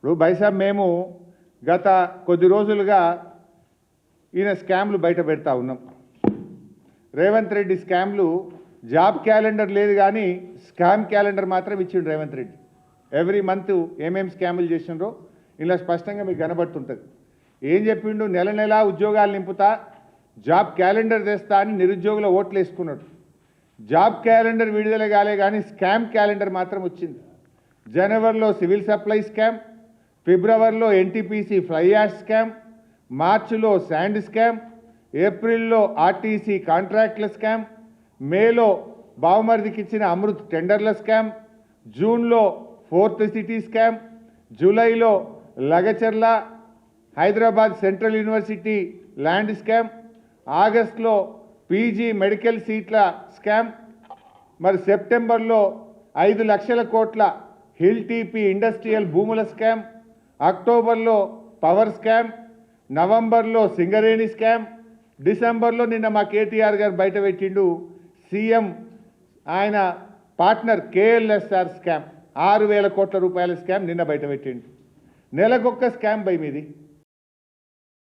ఇప్పుడు బైసాబ్ మేము గత కొద్ది రోజులుగా ఈయన స్కామ్లు బయట పెడతా ఉన్నాం. రేవంత్ రెడ్డి స్కామ్లు జాబ్ క్యాలెండర్ లేదు కానీ స్కామ్ క్యాలెండర్ మాత్రం ఇచ్చిండు రేవంత్ రెడ్డి. ఎవ్రీ మంత్ ఏమేమి స్కాములు చేసిండ్రో ఇలా స్పష్టంగా మీకు కనబడుతుంటుంది. ఏం చెప్పిండు, నెల నెలా ఉద్యోగాలు నింపుతా, జాబ్ క్యాలెండర్ తెస్తా అని నిరుద్యోగుల ఓట్లు వేసుకున్నాడు. జాబ్ క్యాలెండర్ విడుదల కాలే కానీ స్కామ్ క్యాలెండర్ మాత్రం వచ్చింది. జనవరిలో సివిల్ సప్లై స్కామ్, ఫిబ్రవరిలో ఎన్టీపీసీ ఫ్లై యాష్ స్కామ్, మార్చిలో శాండ్ స్కామ్, ఏప్రిల్లో ఆర్టీసీ కాంట్రాక్ట్ల స్కామ్, మేలో బావమరిదికి ఇచ్చిన అమృత్ టెండర్ల స్కామ్, జూన్లో ఫోర్త్ సిటీ స్కామ్, జూలైలో Lagacharla Hyderabad central university land scam, ఆగస్టులో పీజీ మెడికల్ సీట్ల స్కామ్, మరి సెప్టెంబర్లో 5 లక్షల కోట్ల హిల్ టీపీ ఇండస్ట్రియల్ భూముల స్కామ్, అక్టోబర్లో పవర్ స్కామ్, నవంబర్లో సింగరేణి స్కామ్, డిసెంబర్లో నిన్న మా కేటీఆర్ గారు బయట పెట్టిండు సీఎం ఆయన పార్ట్నర్ కేఎల్ఎస్ఆర్ స్కామ్ 6,000 కోట్ల రూపాయల స్కామ్ నిన్న బయట పెట్టిండు. నెలకొక్క స్కామ్ బై మీది.